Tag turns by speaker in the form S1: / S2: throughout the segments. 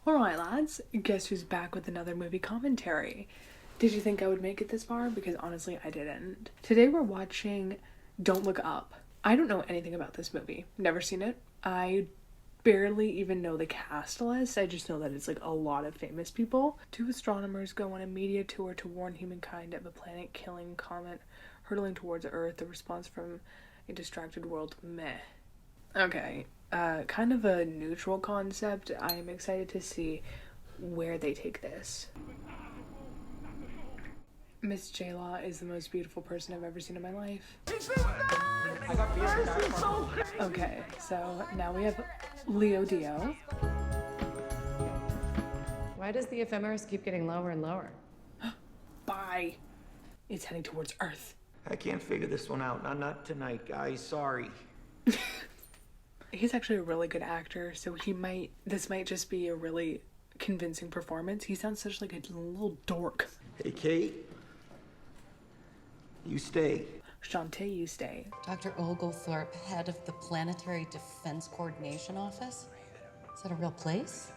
S1: Alright lads, guess who's back with another movie commentary? Did you think I would make it this far? Because honestly, I didn't. Today we're watching Don't Look Up. I don't know anything about this movie. Never seen it. I barely even know the cast list. I just know that it's like a lot of famous people. Two astronomers go on a media tour to warn humankind of a planet-killing comet hurtling towards Earth. The response from a distracted world, meh. Okay, kind of a neutral concept. I am excited to see where they take this. Miss J-Law is the most beautiful person I've ever seen in my life. Okay, so now we have Leo Dio.
S2: Why does the ephemeris keep getting lower and lower?
S1: Bye. It's heading towards Earth.
S3: I can't figure this one out. Not tonight, guys. Sorry.
S1: He's actually a really good actor, so this might just be a really convincing performance. He sounds such like a little dork.
S3: Hey, Kate. You stay.
S1: Shantae, you stay.
S4: Dr. Oglethorpe, head of the Planetary Defense Coordination Office? Is that a real place?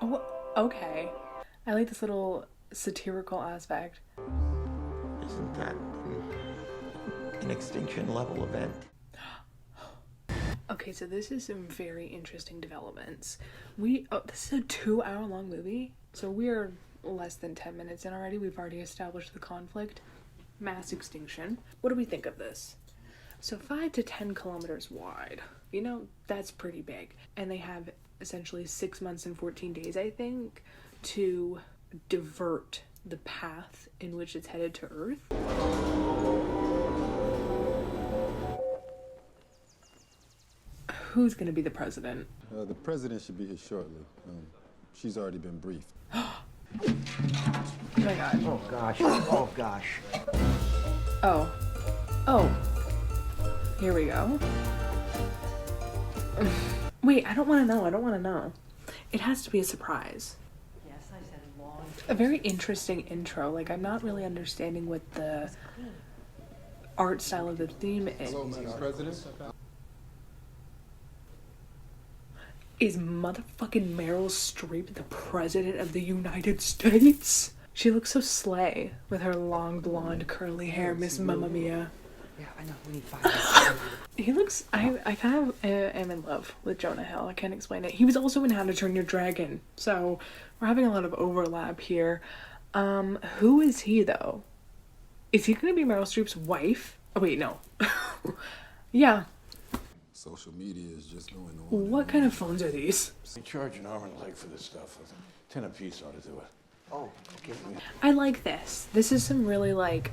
S1: Oh, okay. I like this little satirical aspect.
S3: Isn't that an extinction level event?
S1: Okay, so this is some very interesting developments. This is a 2-hour-long movie, so we're less than 10 minutes in already. We've already established the conflict. Mass extinction. What do we think of this? So 5 to 10 kilometers wide. You know, that's pretty big. And they have essentially 6 months and 14 days, I think, to divert the path in which it's headed to Earth. Who's gonna be the president?
S5: The president should be here shortly. She's already been briefed.
S1: Oh my god.
S3: Oh, gosh. Oh, gosh.
S1: Oh. Here we go. Wait, I don't want to know. It has to be a surprise.
S2: Yes, I said long.
S1: A very interesting intro. Like, I'm not really understanding what the art style of the theme is.
S5: Hello, Madam President.
S1: Is motherfucking Meryl Streep the president of the United States? She looks so slay with her long blonde curly hair, Miss Mamma Mia.
S6: Yeah, I know. We need 5 minutes.
S1: He looks, I kind of am in love with Jonah Hill. I can't explain it. He was also in How to Train Your Dragon, so we're having a lot of overlap here. Who is he though? Is he gonna be Meryl Streep's wife? Oh wait, no. Yeah.
S5: Social media is just going on.
S1: What kind of phones are these?
S7: They charge an arm and a leg for this stuff. 10 apiece ought to do it.
S3: Oh, okay.
S1: I like this. This is some really like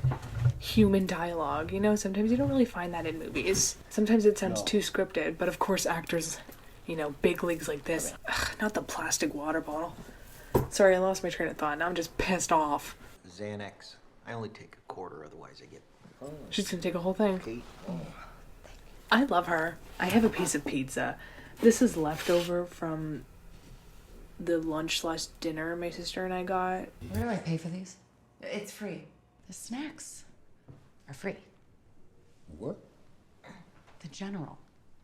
S1: human dialogue. You know, sometimes you don't really find that in movies. Sometimes it sounds too scripted, but of course actors, you know, big leagues like this. Ugh, not the plastic water bottle. Sorry, I lost my train of thought. Now I'm just pissed off.
S3: Xanax. I only take a quarter, otherwise I get...
S1: She's gonna take a whole thing.
S3: Kate.
S1: I love her. I have a piece of pizza. This is leftover from the lunch/dinner my sister and I got.
S4: Where do I pay for these? It's free. The snacks are free.
S5: What?
S4: The general.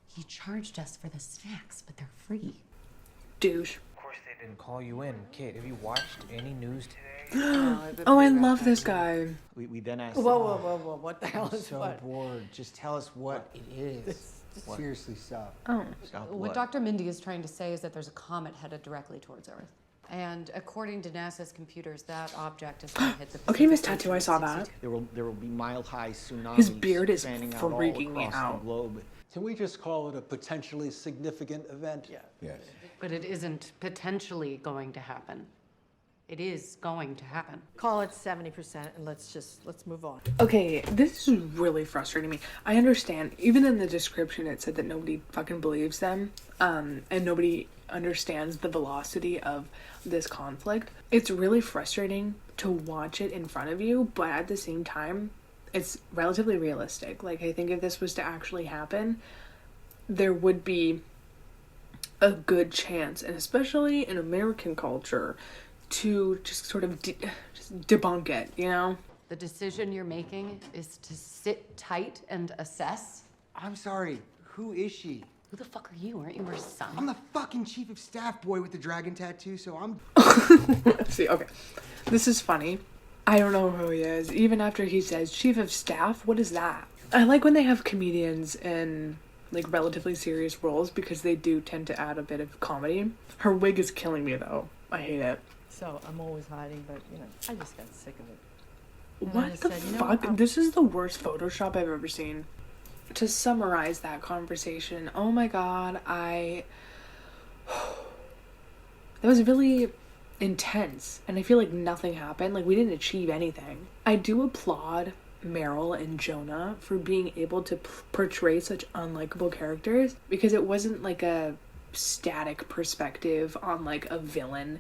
S4: He charged us for the snacks, but they're free.
S1: Douche.
S6: Of course they didn't call you in. Kate, have you watched any news today?
S1: Oh, I love this guy.
S3: We then asked...
S6: Whoa. What the hell is So what?
S8: bored. Just tell us what it is. Seriously, stop.
S1: Oh.
S3: Stop
S2: What
S3: what?
S2: Dr. Mindy is trying to say is that there's a comet headed directly towards Earth. And according to NASA's computers, that object is going to hit the
S1: Okay, Miss
S2: Pacific
S1: Tattoo, I saw that.
S3: There will be mile-high tsunamis
S1: His beard is
S3: fanning out all
S1: freaking me
S3: across
S1: out.
S3: the globe.
S9: Can we just call it a potentially significant event?
S6: Yeah.
S5: Yes.
S2: But it isn't potentially going to happen. It is going to happen.
S6: Call it 70% and let's move on.
S1: Okay, this is really frustrating me. I understand, even in the description it said that nobody fucking believes them, and nobody understands the velocity of this conflict. It's really frustrating to watch it in front of you, but at the same time, it's relatively realistic. Like, I think if this was to actually happen, there would be a good chance, and especially in American culture, to just sort of just debunk it, you know?
S2: The decision you're making is to sit tight and assess.
S8: I'm sorry. Who is she?
S4: Who the fuck are you? Aren't you her son?
S10: I'm the fucking chief of staff boy with the dragon tattoo, so I'm...
S1: See, okay. This is funny. I don't know who he is. Even after he says chief of staff, what is that? I like when they have comedians in like relatively serious roles because they do tend to add a bit of comedy. Her wig is killing me though. I hate it.
S11: So I'm always hiding, but you know, I just got sick of it.
S1: What the fuck? This is the worst Photoshop I've ever seen. To summarize that conversation, oh my god, that was really intense, and I feel like nothing happened. Like, we didn't achieve anything. I do applaud Meryl and Jonah for being able to portray such unlikable characters, because it wasn't like a static perspective on like a villain,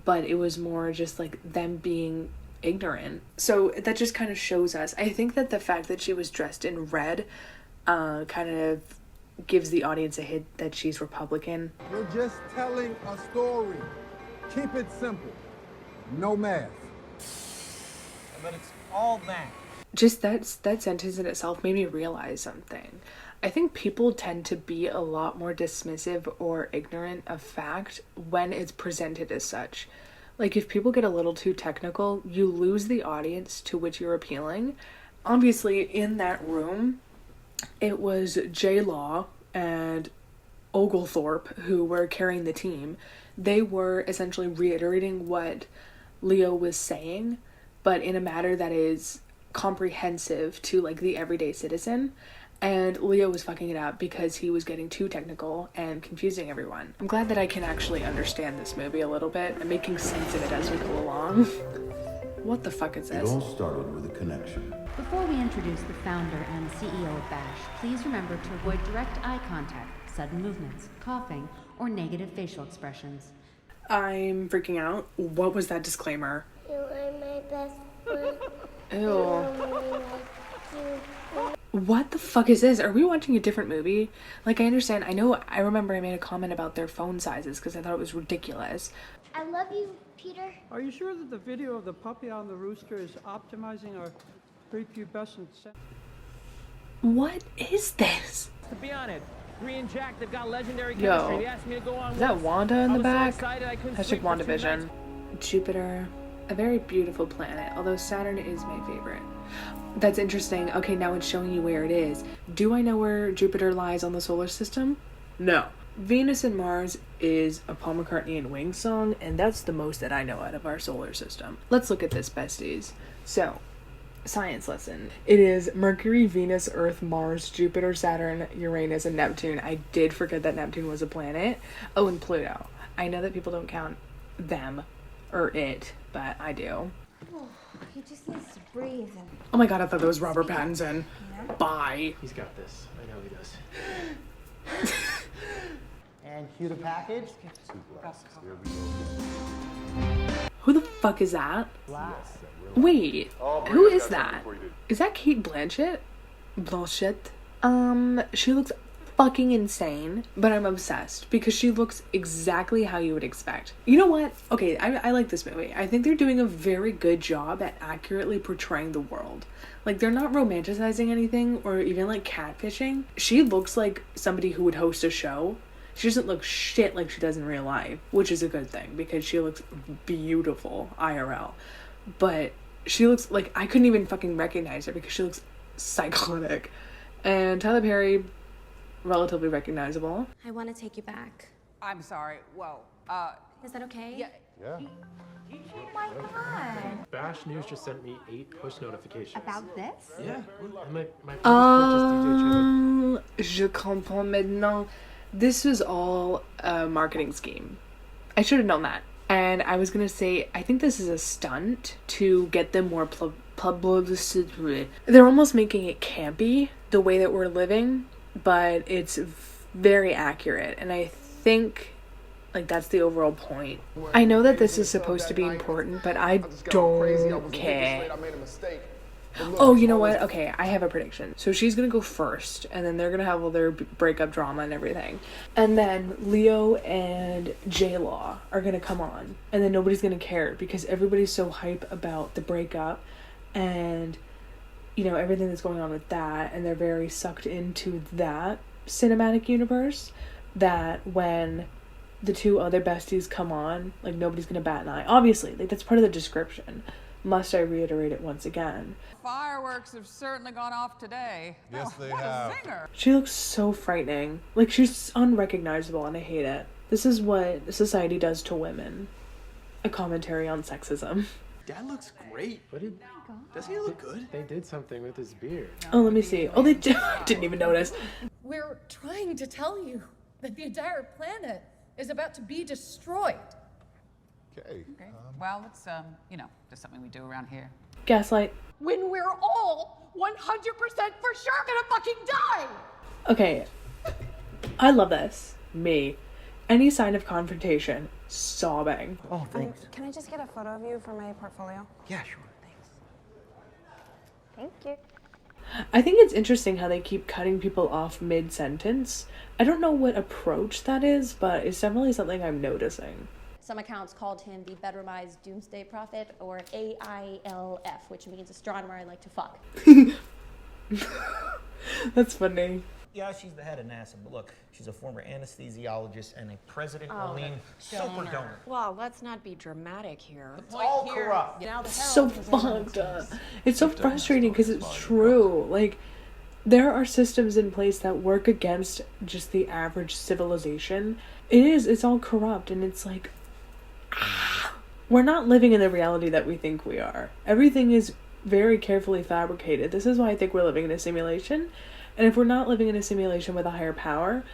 S1: but it was more just like them being ignorant. So that just kind of shows us. I think that the fact that she was dressed in red kind of gives the audience a hint that she's Republican.
S5: We're just telling a story. Keep it simple. No math.
S6: But it's all that.
S1: Just that sentence in itself made me realize something. I think people tend to be a lot more dismissive or ignorant of fact when it's presented as such. Like, if people get a little too technical, you lose the audience to which you're appealing. Obviously, in that room, it was J-Law and Oglethorpe who were carrying the team. They were essentially reiterating what Leo was saying, but in a manner that is comprehensive to, like, the everyday citizen. And Leo was fucking it up because he was getting too technical and confusing everyone. I'm glad that I can actually understand this movie a little bit and making sense of it as we go along. What the fuck is this?
S12: It all started with a connection.
S13: Before we introduce the founder and CEO of Bash, please remember to avoid direct eye contact, sudden movements, coughing, or negative facial expressions.
S1: I'm freaking out. What was that disclaimer?
S14: You are my best friend.
S1: Ew. What the fuck is this? Are we watching a different movie? Like, I understand. I remember I made a comment about their phone sizes because I thought it was ridiculous.
S14: I love you, Peter.
S15: Are you sure that the video of the puppy on the rooster is optimizing our prepubescent set?
S1: What is this?
S16: To be on it, Bree and Jack, they've got legendary
S1: Yo,
S16: chemistry. They asked me to go on.
S1: Is that Wanda in the back?
S16: Hashtag
S1: WandaVision. Jupiter, a very beautiful planet, although Saturn is my favorite. That's interesting. Okay, now it's showing you where it is. Do I know where Jupiter lies on the solar system? No. Venus and Mars is a Paul McCartney and Wings song, and that's the most that I know out of our solar system. Let's look at this, besties. So, science lesson. It is Mercury, Venus, Earth, Mars, Jupiter, Saturn, Uranus, and Neptune. I did forget that Neptune was a planet. Oh, and Pluto. I know that people don't count them or it, but I do.
S14: Oh, he just needs to breathe.
S1: Oh my god, I thought that was Robert Pattinson. Yeah. Bye.
S17: He's got this. I know he does.
S8: And cue the package.
S1: Who the fuck is that? Wait, who is that? Is that Kate Blanchett? She looks fucking insane, but I'm obsessed because she looks exactly how you would expect. You know what? Okay, I like this movie. I think they're doing a very good job at accurately portraying the world. Like, they're not romanticizing anything or even like catfishing. She looks like somebody who would host a show. She doesn't look shit like she does in real life, which is a good thing because she looks beautiful IRL. But she looks like I couldn't even fucking recognize her because she looks psychotic. And Tyler Perry, relatively recognizable.
S14: I want to take you back.
S18: I'm sorry. Well,
S14: Is that okay?
S18: Yeah.
S14: Oh my god.
S17: Bash News just sent me 8 push notifications.
S14: About this?
S17: Yeah. My friend purchased DJ
S1: Je comprends maintenant. This was all a marketing scheme. I should have known that. And I was gonna say, I think this is a stunt to get them more publicity. They're almost making it campy, the way that we're living, but it's very accurate. And I think, like, that's the overall point. I know that this is supposed to be important, but I don't care. Oh, you know what? Okay, I have a prediction. So she's gonna go first, and then they're gonna have all their breakup drama and everything. And then Leo and J-Law are gonna come on, and then nobody's gonna care because everybody's so hype about the breakup and, you know, everything that's going on with that, and they're very sucked into that. cinematic universe that when the two other besties come on, like, nobody's gonna bat an eye. Obviously, like, that's part of the description. Must I reiterate it once again?
S18: Fireworks have certainly gone off today.
S7: Yes, they
S18: what
S7: have.
S18: A zinger.
S1: She looks so frightening. Like, she's unrecognizable, and I hate it. This is what society does to women. A commentary on sexism.
S6: Dad looks great. Does he look good?
S17: They did something with his beard.
S1: Oh, let me see. Oh, they didn't even notice.
S19: We're trying to tell you that the entire planet is about to be destroyed.
S7: Okay.
S18: Well, it's, just something we do around here.
S1: Gaslight.
S19: When we're all 100% for sure gonna fucking die!
S1: Okay. I love this. Me. Any sign of confrontation. Sobbing.
S10: Oh, thanks.
S20: Can I just get a photo of you for my portfolio?
S10: Yeah, sure.
S20: Thank you.
S1: I think it's interesting how they keep cutting people off mid-sentence. I don't know what approach that is, but it's definitely something I'm noticing.
S21: Some accounts called him the bedroomized doomsday prophet, or AILF, which means astronomer I like to fuck.
S1: That's funny.
S3: Yeah, she's the head of NASA, but look, she's a former anesthesiologist and a President Orlean super donor.
S22: Well, let's not be dramatic here.
S3: It's all corrupt.
S22: Now the
S1: So fucked up. It's so frustrating because it's true. Like, there are systems in place that work against just the average civilization. It's all corrupt, and it's like, we're not living in the reality that we think we are. Everything is very carefully fabricated. This is why I think we're living in a simulation. And if we're not living in a simulation with a higher power,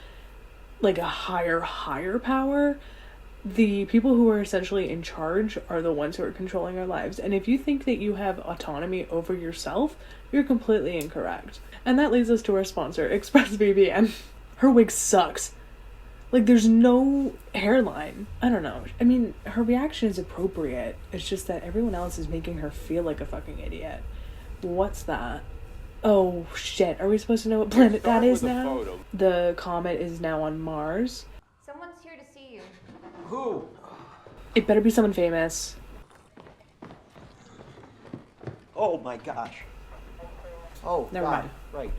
S1: like a higher power, the people who are essentially in charge are the ones who are controlling our lives. And if you think that you have autonomy over yourself, you're completely incorrect. And that leads us to our sponsor, ExpressVPN. Her wig sucks. Like, there's no hairline. I don't know. I mean, her reaction is appropriate. It's just that everyone else is making her feel like a fucking idiot. What's that? Oh, shit. Are we supposed to know what planet that is now? The comet is now on Mars.
S21: Someone's here to see you.
S3: Who?
S1: It better be someone famous.
S3: Oh my gosh. Oh,
S1: Never
S3: God.
S1: mind.
S3: Right.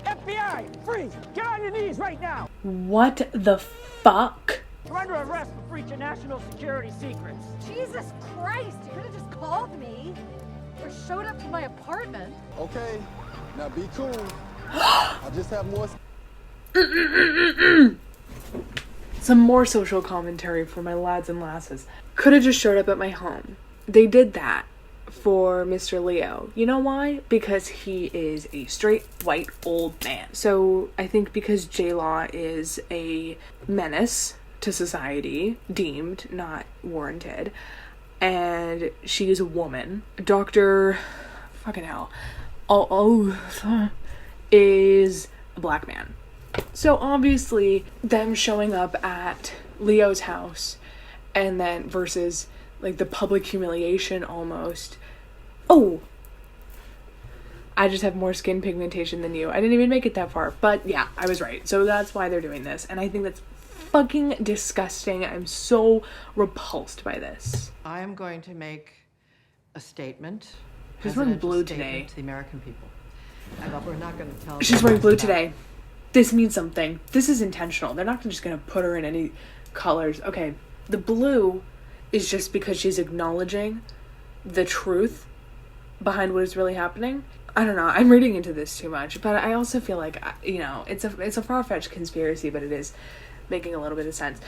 S16: FBI, freeze! Get on your knees right now!
S1: What the fuck?
S16: You're under arrest for breach of national security secrets.
S19: Jesus Christ, you could have just called me. Or showed up to my apartment.
S5: Okay, now be cool. I just have more.
S1: Some more social commentary for my lads and lasses. Could have just showed up at my home. They did that for Mr. Leo. You know why? Because he is a straight white old man. So I think because J-Law is a menace to society, deemed, not warranted, and she is a woman, Dr. fucking hell, is a black man. So obviously them showing up at Leo's house and then versus like the public humiliation almost. Oh, I just have more skin pigmentation than you. I didn't even make it that far, but yeah, I was right. So that's why they're doing this, and I think that's fucking disgusting. I'm so repulsed by this.
S23: I am going to make a statement.
S1: She's wearing blue
S23: presidential
S1: today.
S23: statement to the American people. But we're not going to tell
S1: She's
S23: them
S1: wearing blue
S23: about-
S1: today. This means something. This is intentional. They're not just gonna put her in any colors. Okay, the blue is just because she's acknowledging the truth behind what is really happening. I don't know. I'm reading into this too much, but I also feel like, you know, it's a far-fetched conspiracy, but it is making a little bit of sense.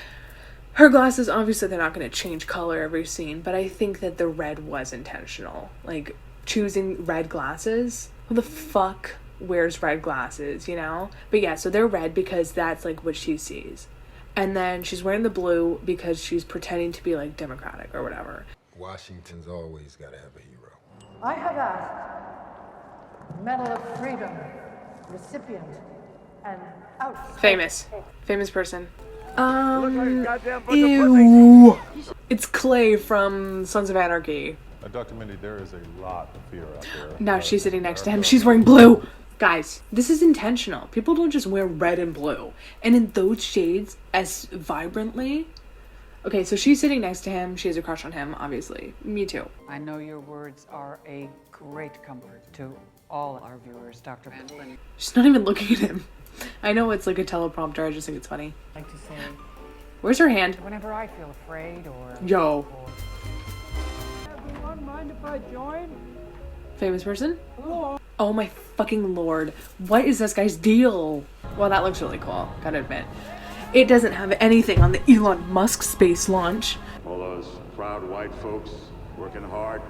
S1: Her glasses, obviously they're not going to change color every scene, but I think that the red was intentional. Like, choosing red glasses. Who the fuck wears red glasses, you know? But yeah, so they're red because that's like what she sees. And then she's wearing the blue because she's pretending to be like Democratic or whatever.
S5: Washington's always got to have a hero.
S19: I have asked Medal of Freedom recipient and out.
S1: Famous person. Ew. It's Clay from Sons of Anarchy.
S7: Dr. Mindy, there is a lot of fear out there.
S1: Now she's sitting next to him. She's wearing blue. Guys, this is intentional. People don't just wear red and blue. And in those shades as vibrantly. Okay, so she's sitting next to him. She has a crush on him, obviously. Me too.
S18: I know your words are a great comfort to all our viewers, Dr. Bentley.
S1: She's not even looking at him. I know it's like a teleprompter, I just think it's funny.
S18: Like to say,
S1: Where's her hand?
S18: whenever I feel afraid or...
S1: Yo.
S15: Everyone, mind if I join?
S1: Famous person?
S15: Hello.
S1: Oh my fucking lord. What is this guy's deal? Well, that looks really cool, gotta admit. It doesn't have anything on the Elon Musk space launch.
S7: All those proud white folks working hard.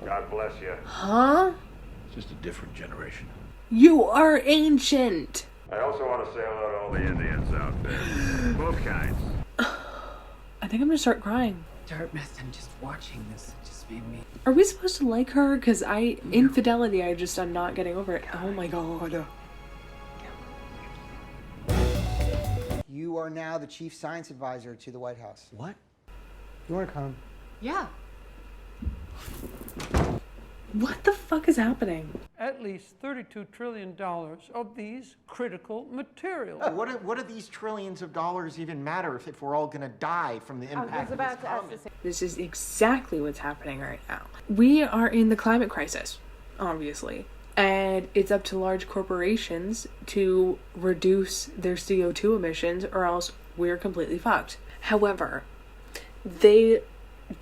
S7: God bless you.
S1: Huh?
S7: It's just a different generation.
S1: You are ancient.
S7: I also want to say hello to all the Indians out there. Both kinds.
S1: I think I'm gonna start crying.
S8: Dartmouth, I'm just watching this. It just made me...
S1: Are we supposed to like her? Because infidelity, I'm not getting over it. Oh my god.
S10: You are now the chief science advisor to the White House.
S8: What?
S10: You want to come?
S23: Yeah.
S1: What the fuck is happening?
S15: At least $32 trillion of these critical materials.
S8: What do these trillions of dollars even matter if we're all gonna die from the impact of this comet?
S1: This is exactly what's happening right now. We are in the climate crisis, obviously. And it's up to large corporations to reduce their CO2 emissions or else we're completely fucked. However, they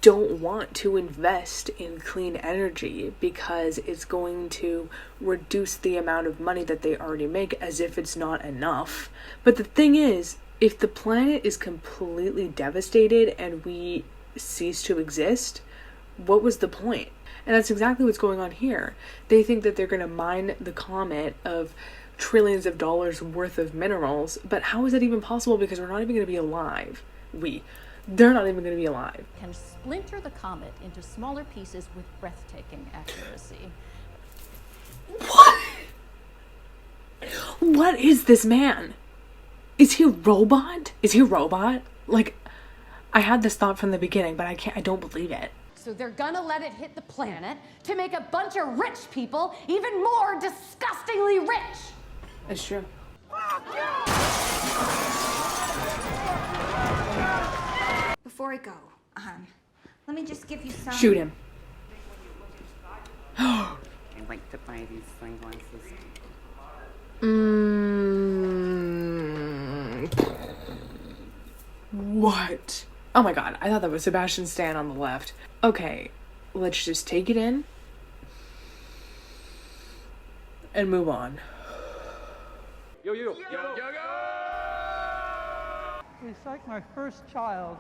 S1: don't want to invest in clean energy because it's going to reduce the amount of money that they already make, as if it's not enough. But the thing is, if the planet is completely devastated and we cease to exist, what was the point? And that's exactly what's going on here. They think that they're going to mine the comet of trillions of dollars worth of minerals, but how is that even possible? Because we're not even going to be alive. They're not even going to be alive.
S2: Can splinter the comet into smaller pieces with breathtaking accuracy.
S1: What? What is this man? Is he a robot? Is he a robot? Like, I had this thought from the beginning, but I don't believe it.
S2: So they're gonna let it hit the planet to make a bunch of rich people even more disgustingly rich.
S1: It's true.
S14: Before I go, let me just give you some...
S1: Shoot him.
S8: I'd like to buy these sunglasses.
S1: What? Oh my god, I thought that was Sebastian Stan on the left. Okay, let's just take it in and move on.
S15: Yo, yo, yo, yo, yo! It's like my first child.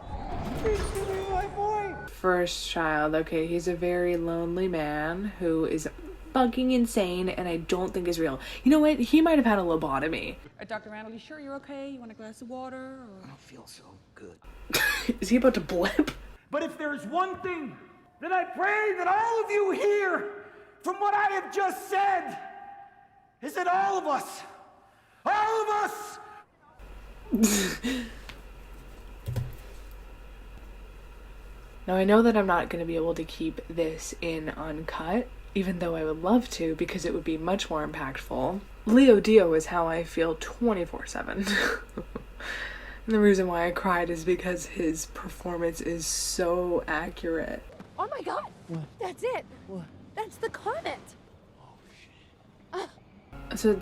S15: He's my boy!
S1: First child, okay, he's a very lonely man who is fucking insane and I don't think is real. You know what? He might have had a lobotomy.
S18: Dr. Randall, you sure you're okay? You want a glass of water? Or...
S8: I don't feel so good.
S1: Is he about to blip?
S16: But if there's one thing that I pray that all of you hear from what I have just said, is that all of us,
S1: Now I know that I'm not going to be able to keep this in uncut, even though I would love to because it would be much more impactful. Leo Dio is how I feel 24/7. And the reason why I cried is because his performance is so accurate.
S19: Oh my god!
S1: What?
S19: That's it!
S1: What?
S19: That's the comet!
S1: So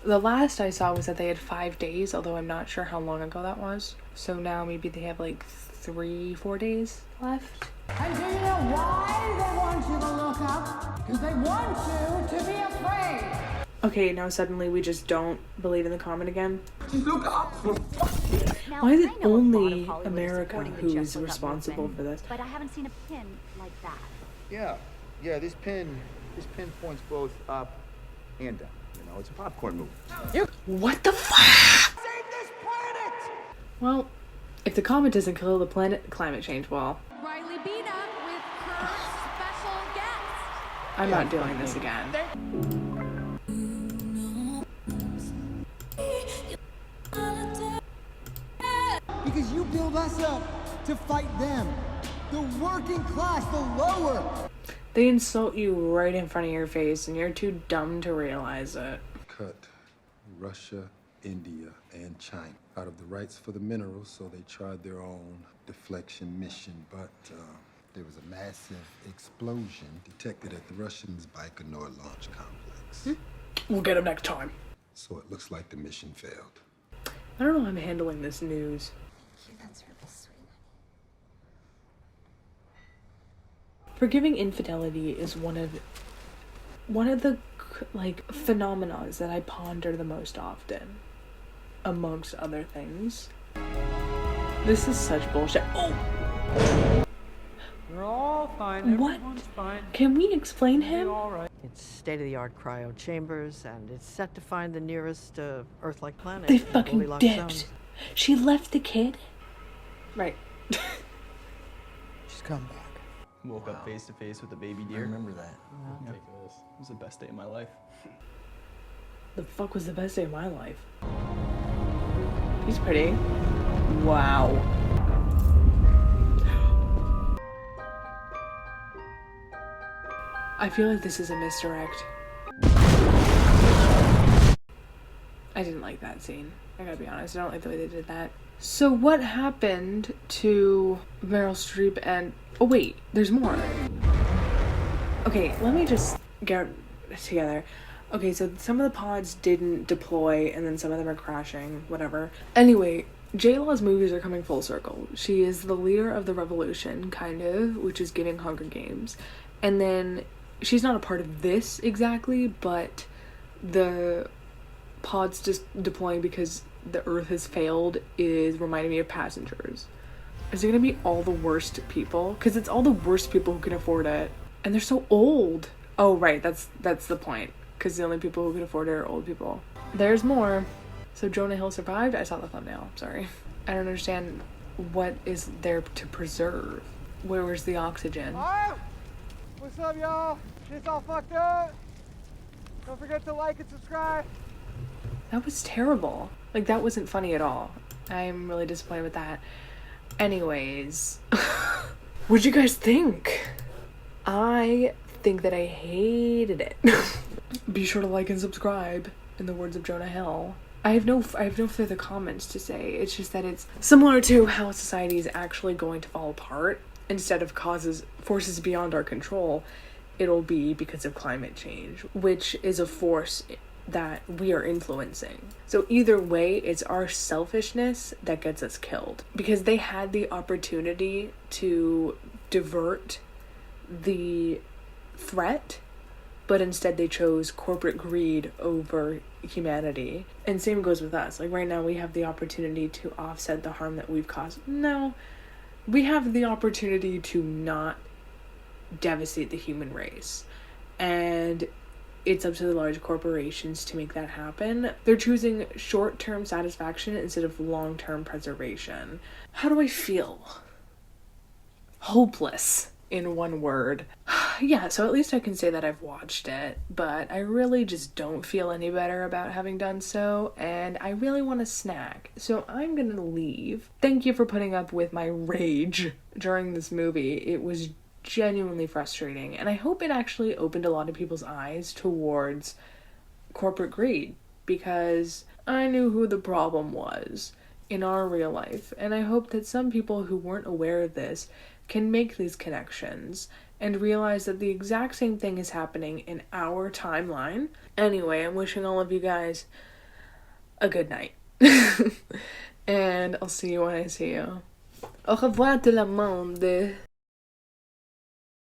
S1: the last I saw was that they had 5 days, although I'm not sure how long ago that was. So now maybe they have like 3-4 days left.
S4: And do you know why they want you to look up? Because they want you to be afraid.
S1: Okay, now suddenly we just don't believe in the comet again.
S4: Look up!
S1: Why is it only America who is responsible for this?
S13: But I haven't seen a pin like that.
S9: Yeah, this pin points both up and down. You know, it's a popcorn move.
S1: What the fuck?
S16: Save this planet!
S1: Well, if the comet doesn't kill the planet, climate change will.
S19: Riley Bina with her special guest.
S1: I'm not doing this again.
S10: Because you build us up to fight them. The working class, the lower.
S1: They insult you right in front of your face and you're too dumb to realize it.
S5: Cut Russia, India, and China out of the rights for the minerals, so they tried their own deflection mission, but there was a massive explosion detected at the Russians' Baikonur launch complex.
S1: We'll get him next time.
S5: So it looks like the mission failed.
S1: I don't know how I'm handling this news.
S14: That's really sweet.
S1: Forgiving infidelity is one of the like phenomena that I ponder the most often, amongst other things. This is such bullshit. Oh!
S15: We're all fine.
S1: What?
S15: Everyone's fine.
S1: Can we explain him?
S15: All right.
S23: It's state-of-the-art cryo chambers, and it's set to find the nearest Earth-like planet.
S1: They
S23: in the
S1: fucking
S23: Goldilocks
S1: dipped.
S23: zone.
S1: She left the kid? Right.
S6: She's come back.
S11: Woke up face to face with a baby deer.
S6: I remember that.
S11: Yeah. Ridiculous. It was the best day of my life.
S1: The fuck was the best day of my life? He's pretty. Wow. I feel like this is a misdirect. I didn't like that scene. I gotta be honest. I don't like the way they did that. So what happened to Meryl Streep and... Oh wait, there's more. Okay, let me just get together. Okay, so some of the pods didn't deploy and then some of them are crashing, whatever. Anyway, J-Law's movies are coming full circle. She is the leader of the revolution, kind of, which is giving Hunger Games. And then she's not a part of this exactly, but the pods just deploying because the Earth has failed is reminding me of Passengers. Is it gonna be all the worst people? Because it's all the worst people who can afford it. And they're so old. Oh, right, that's the point. Because the only people who can afford it are old people. There's more. So Jonah Hill survived? I saw the thumbnail, sorry. I don't understand what is there to preserve. Where's the oxygen?
S10: Oh! What's up, y'all? Shit's all fucked up. Don't forget to like and subscribe.
S1: That was terrible. Like, that wasn't funny at all. I'm really disappointed with that. Anyways. What'd you guys think? I think that I hated it. Be sure to like and subscribe, in the words of Jonah Hill. I have no further comments to say. It's just that it's similar to how society is actually going to fall apart. Instead of forces beyond our control, it'll be because of climate change, which is a force that we are influencing. So either way, it's our selfishness that gets us killed. Because they had the opportunity to divert the threat, but instead they chose corporate greed over humanity. And same goes with us. Like, right now we have the opportunity to offset the harm that we've caused. No, we have the opportunity to not devastate the human race. And it's up to the large corporations to make that happen. They're choosing short-term satisfaction instead of long-term preservation. How do I feel? Hopeless, in one word. Yeah, so at least I can say that I've watched it, but I really just don't feel any better about having done so, and I really want a snack. So I'm gonna leave. Thank you for putting up with my rage during this movie. It was genuinely frustrating, and I hope it actually opened a lot of people's eyes towards corporate greed, because I knew who the problem was in our real life, and I hope that some people who weren't aware of this can make these connections and realize that the exact same thing is happening in our timeline. Anyway, I'm wishing all of you guys a good night. And I'll see you when I see you. Au revoir tout le monde.